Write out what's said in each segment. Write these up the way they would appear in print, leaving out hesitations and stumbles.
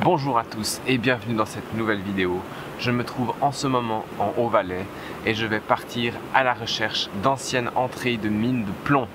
Bonjour à tous et bienvenue dans cette nouvelle vidéo. Je me trouve en ce moment en Haut-Valais et je vais partir à la recherche d'anciennes entrées de mines de plomb.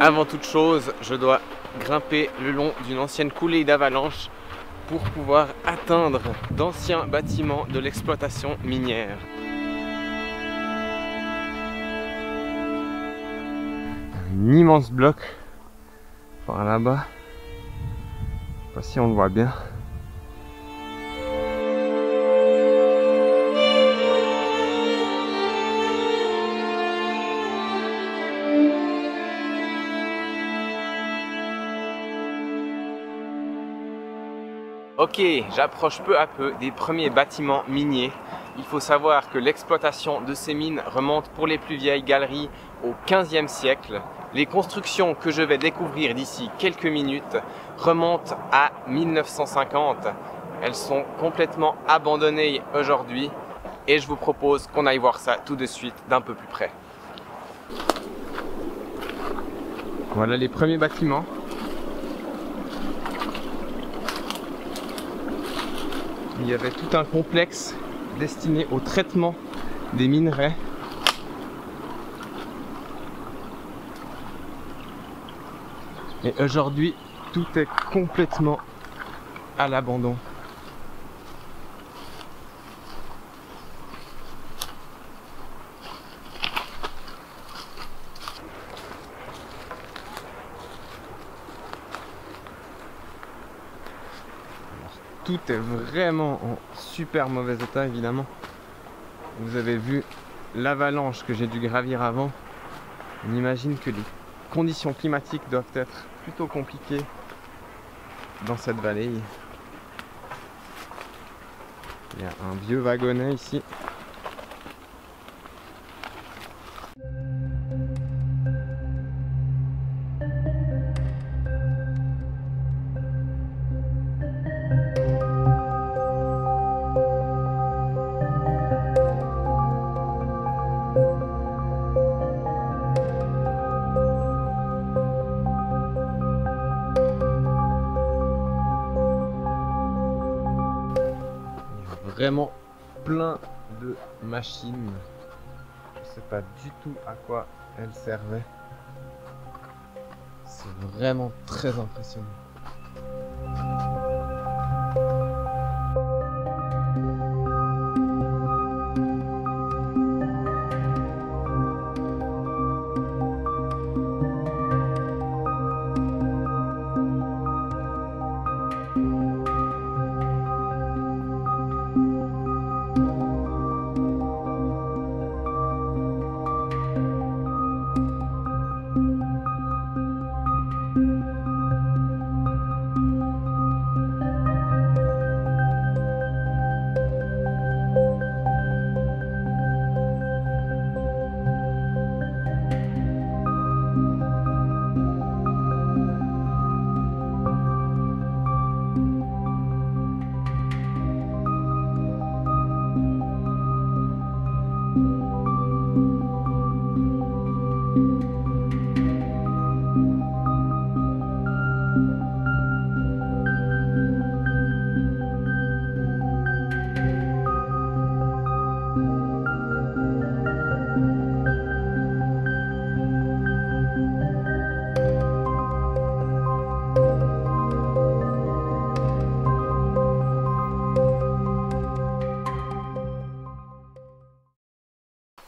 Avant toute chose, je dois grimper le long d'une ancienne coulée d'avalanche pour pouvoir atteindre d'anciens bâtiments de l'exploitation minière. Un immense bloc par là-bas. Je sais pas si on le voit bien. Ok, j'approche peu à peu des premiers bâtiments miniers. Il faut savoir que l'exploitation de ces mines remonte pour les plus vieilles galeries au XVe siècle. Les constructions que je vais découvrir d'ici quelques minutes remontent à 1950. Elles sont complètement abandonnées aujourd'hui et je vous propose qu'on aille voir ça tout de suite d'un peu plus près. Voilà les premiers bâtiments. Il y avait tout un complexe destiné au traitement des minerais. Et aujourd'hui, tout est complètement à l'abandon. Tout est vraiment en super mauvais état évidemment. Vous avez vu l'avalanche que j'ai dû gravir avant. On imagine que les conditions climatiques doivent être plutôt compliquées dans cette vallée. Il y a un vieux wagonnet ici. Vraiment plein de machines. Je sais pas du tout à quoi elles servaient. C'est vraiment très impressionnant.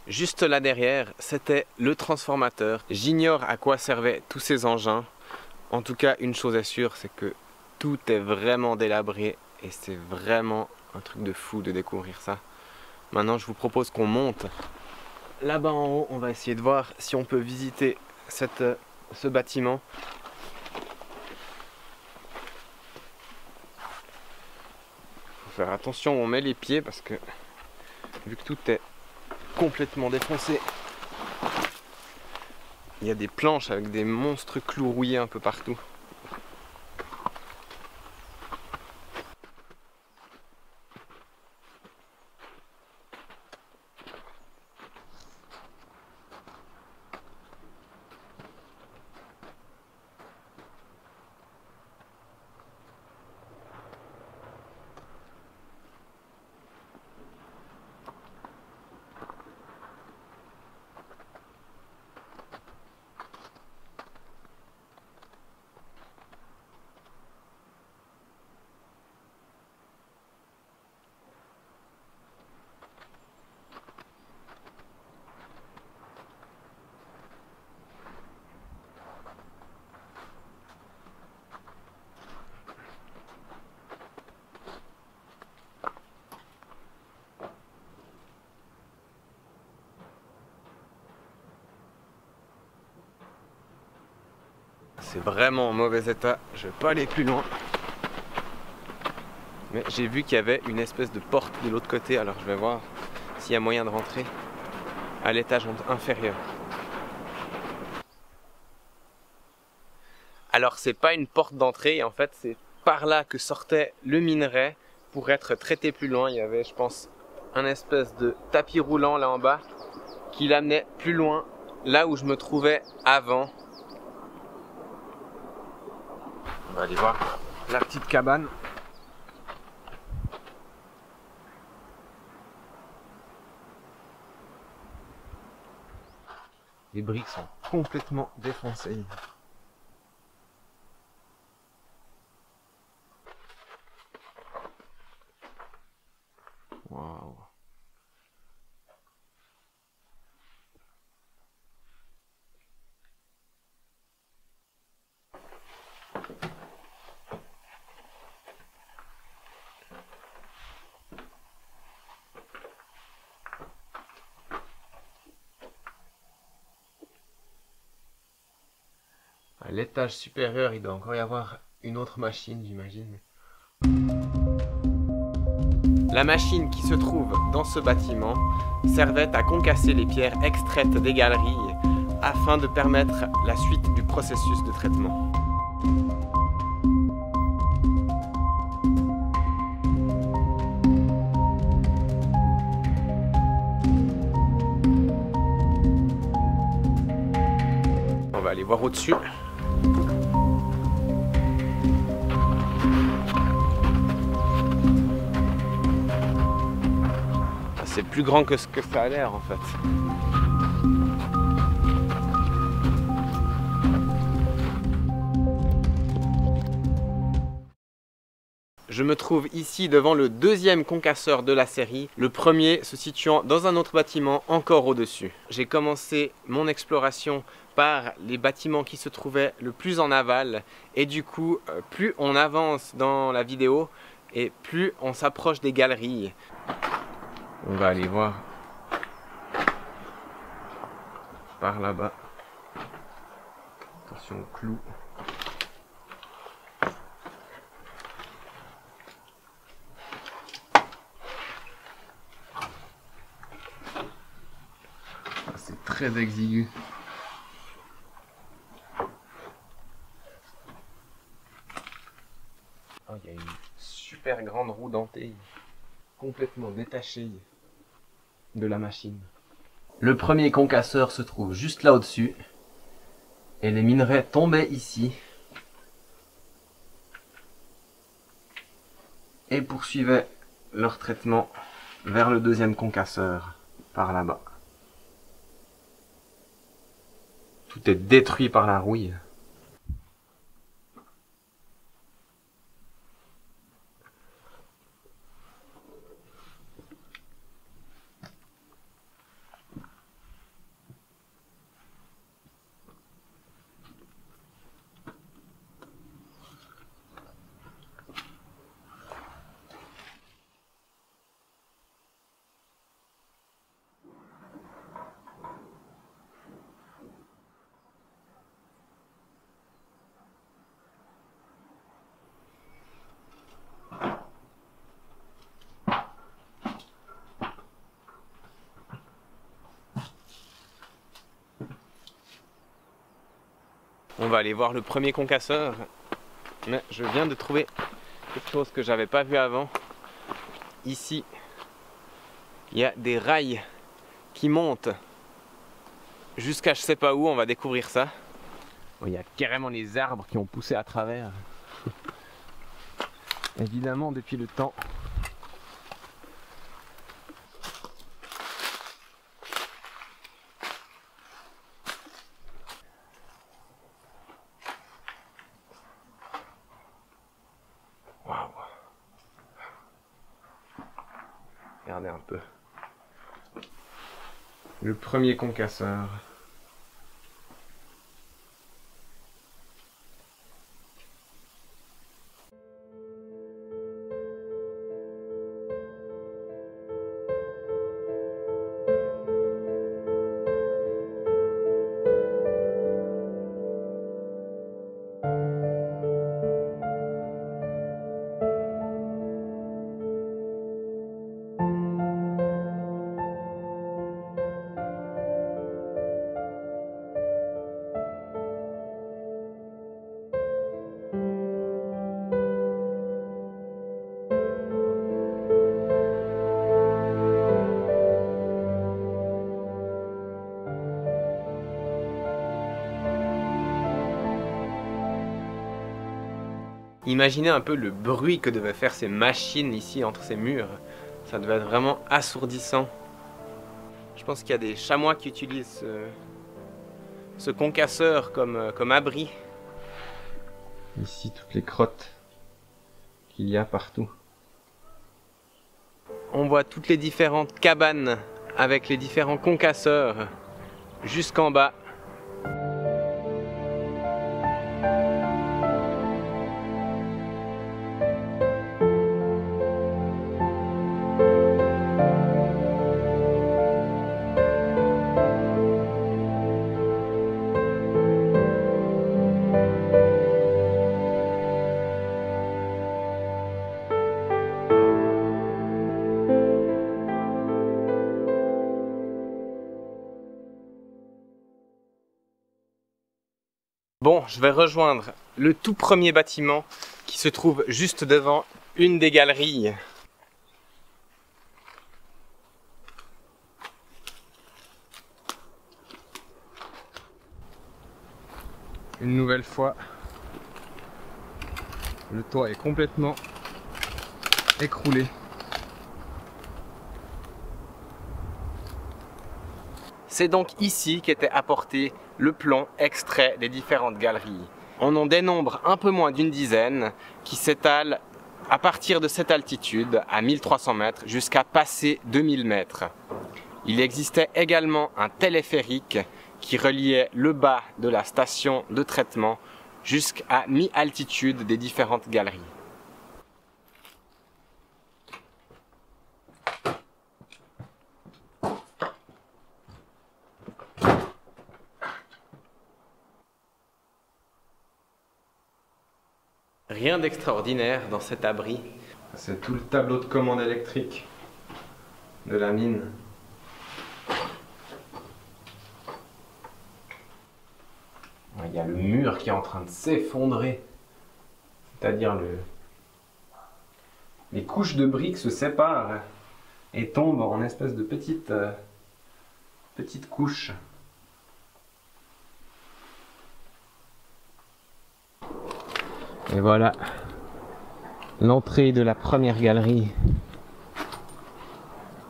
Juste là derrière, c'était le transformateur. J'ignore à quoi servaient tous ces engins. En tout cas, une chose est sûre, c'est que Tout est vraiment délabré et c'est vraiment un truc de fou de découvrir ça. Maintenant, je vous propose qu'on monte là-bas en haut. On va essayer de voir si on peut visiter ce bâtiment. Faut faire attention où on met les pieds parce que vu que tout est complètement défoncé, il y a des planches avec des monstres clous rouillés un peu partout. C'est vraiment en mauvais état, je vais pas aller plus loin. Mais j'ai vu qu'il y avait une espèce de porte de l'autre côté, alors je vais voir s'il y a moyen de rentrer à l'étage inférieur. Alors c'est pas une porte d'entrée, en fait c'est par là que sortait le minerai pour être traité plus loin. Il y avait, je pense, un espèce de tapis roulant là en bas qui l'amenait plus loin, là où je me trouvais avant. On va aller voir la petite cabane. Les briques sont complètement défoncées. Waouh. À l'étage supérieur, il doit encore y avoir une autre machine, j'imagine. La machine qui se trouve dans ce bâtiment servait à concasser les pierres extraites des galeries afin de permettre la suite du processus de traitement. On va aller voir au-dessus. C'est plus grand que ce que ça a l'air en fait. Je me trouve ici devant le deuxième concasseur de la série, le premier se situant dans un autre bâtiment encore au-dessus. J'ai commencé mon exploration par les bâtiments qui se trouvaient le plus en aval et du coup, plus on avance dans la vidéo et plus on s'approche des galeries. On va aller voir par là-bas. Attention au clou. C'est très exigu. Oh, il y a une super grande roue dentée, complètement détachée de la machine. Le premier concasseur se trouve juste là au-dessus et les minerais tombaient ici et poursuivaient leur traitement vers le deuxième concasseur par là-bas. Tout est détruit par la rouille. On va aller voir le premier concasseur. Mais je viens de trouver quelque chose que j'avais pas vu avant. Ici, il y a des rails qui montent jusqu'à je sais pas où. On va découvrir ça. Oh, il y a carrément les arbres qui ont poussé à travers. Évidemment, depuis le temps. Waouh. Regardez un peu. Le premier concasseur. Imaginez un peu le bruit que devaient faire ces machines ici entre ces murs. Ça devait être vraiment assourdissant. Je pense qu'il y a des chamois qui utilisent ce concasseur comme abri. Ici, toutes les crottes qu'il y a partout. On voit toutes les différentes cabanes avec les différents concasseurs jusqu'en bas. Bon, je vais rejoindre le tout premier bâtiment qui se trouve juste devant une des galeries. Une nouvelle fois, le toit est complètement écroulé. C'est donc ici qu'était apporté le plan extrait des différentes galeries. On en dénombre un peu moins d'une dizaine qui s'étalent à partir de cette altitude à 1300 mètres jusqu'à passer 2000 mètres. Il existait également un téléphérique qui reliait le bas de la station de traitement jusqu'à mi-altitude des différentes galeries. Rien d'extraordinaire dans cet abri. C'est tout le tableau de commande électrique de la mine. Il y a le mur qui est en train de s'effondrer. C'est-à-dire les couches de briques se séparent et tombent en espèce de petites couches. Et voilà l'entrée de la première galerie.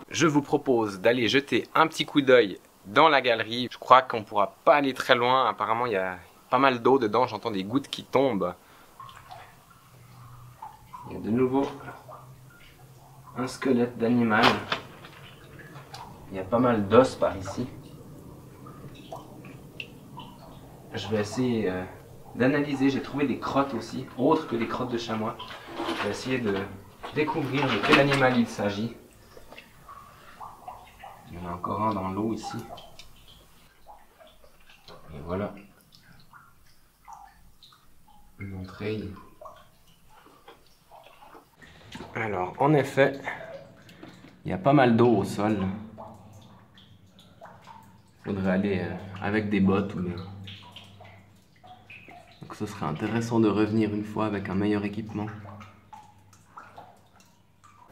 Je vous propose d'aller jeter un petit coup d'œil dans la galerie. Je crois qu'on ne pourra pas aller très loin. Apparemment, il y a pas mal d'eau dedans. J'entends des gouttes qui tombent. Il y a de nouveau un squelette d'animal. Il y a pas mal d'os par ici. Je vais essayer d'analyser. J'ai trouvé des crottes aussi, autres que des crottes de chamois. Je vais essayer de découvrir de quel animal il s'agit. Il y en a encore un dans l'eau ici. Et voilà. Une entrée. Alors, en effet, il y a pas mal d'eau au sol. Il faudrait aller avec des bottes ou Donc ce serait intéressant de revenir une fois avec un meilleur équipement.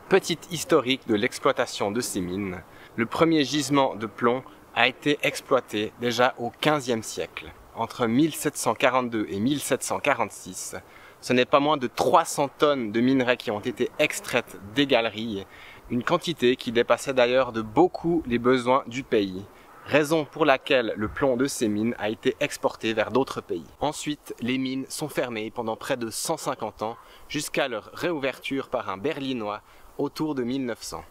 Petite historique de l'exploitation de ces mines. Le premier gisement de plomb a été exploité déjà au XVe siècle. Entre 1742 et 1746, ce n'est pas moins de 300 tonnes de minerais qui ont été extraites des galeries, une quantité qui dépassait d'ailleurs de beaucoup les besoins du pays, raison pour laquelle le plomb de ces mines a été exporté vers d'autres pays. Ensuite, les mines sont fermées pendant près de 150 ans, jusqu'à leur réouverture par un Berlinois autour de 1900.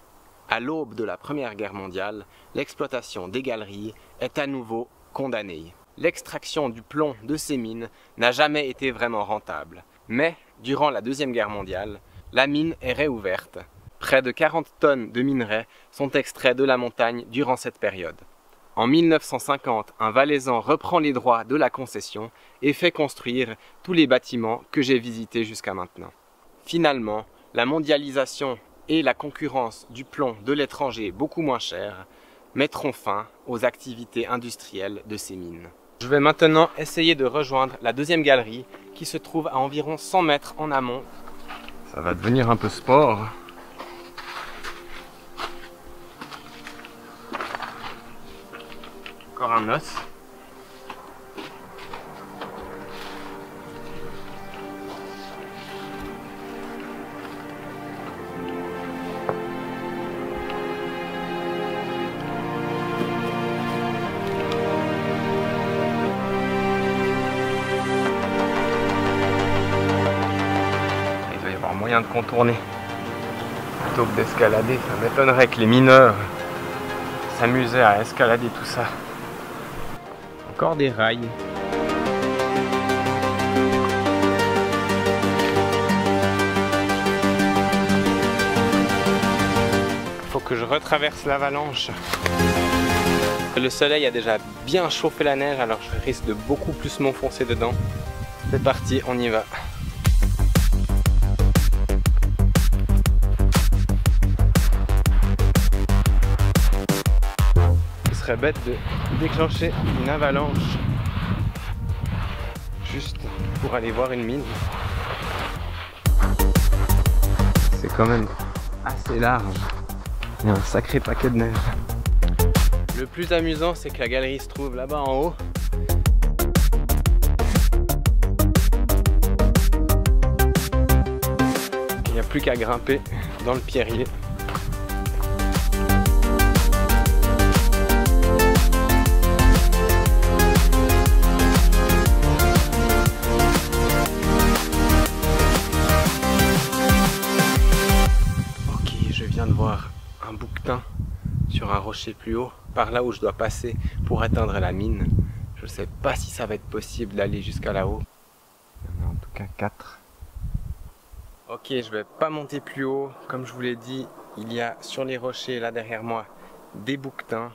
À l'aube de la Première Guerre mondiale, l'exploitation des galeries est à nouveau condamnée. L'extraction du plomb de ces mines n'a jamais été vraiment rentable. Mais, durant la Deuxième Guerre mondiale, la mine est réouverte. Près de 40 tonnes de minerais sont extraits de la montagne durant cette période. En 1950, un Valaisan reprend les droits de la concession et fait construire tous les bâtiments que j'ai visités jusqu'à maintenant. Finalement, la mondialisation et la concurrence du plomb de l'étranger beaucoup moins cher mettront fin aux activités industrielles de ces mines. Je vais maintenant essayer de rejoindre la deuxième galerie qui se trouve à environ 100 mètres en amont. Ça va devenir un peu sport. Encore un os. De contourner plutôt que d'escalader. Ça m'étonnerait que les mineurs s'amusaient à escalader tout ça. Encore des rails. Faut que je retraverse l'avalanche. Le soleil a déjà bien chauffé la neige, alors je risque de beaucoup plus m'enfoncer dedans. C'est parti, on y va. Ce serait bête de déclencher une avalanche juste pour aller voir une mine. C'est quand même assez large. Il y a un sacré paquet de neige. Le plus amusant, c'est que la galerie se trouve là-bas en haut. Il n'y a plus qu'à grimper dans le pierrier. De voir un bouquetin sur un rocher plus haut, par là où je dois passer pour atteindre la mine. Je ne sais pas si ça va être possible d'aller jusqu'à là-haut. Il y en a en tout cas 4. Ok, je vais pas monter plus haut. Comme je vous l'ai dit, il y a sur les rochers là derrière moi des bouquetins.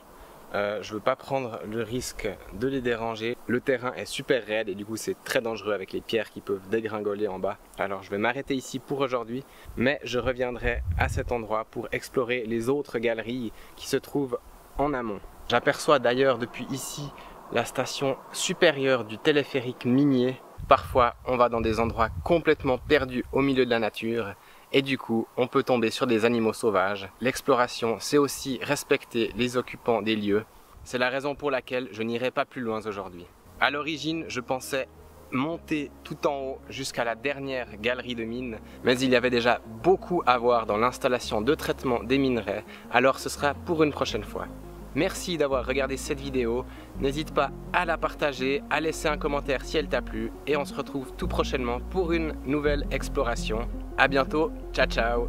Je veux pas prendre le risque de les déranger. Le terrain est super raide et du coup c'est très dangereux avec les pierres qui peuvent dégringoler en bas. Alors je vais m'arrêter ici pour aujourd'hui, mais je reviendrai à cet endroit pour explorer les autres galeries qui se trouvent en amont. J'aperçois d'ailleurs depuis ici la station supérieure du téléphérique minier. Parfois on va dans des endroits complètement perdus au milieu de la nature. Et du coup, on peut tomber sur des animaux sauvages. L'exploration, c'est aussi respecter les occupants des lieux. C'est la raison pour laquelle je n'irai pas plus loin aujourd'hui. À l'origine, je pensais monter tout en haut jusqu'à la dernière galerie de mines, mais il y avait déjà beaucoup à voir dans l'installation de traitement des minerais, alors ce sera pour une prochaine fois. Merci d'avoir regardé cette vidéo, n'hésite pas à la partager, à laisser un commentaire si elle t'a plu, et on se retrouve tout prochainement pour une nouvelle exploration. À bientôt, ciao ciao.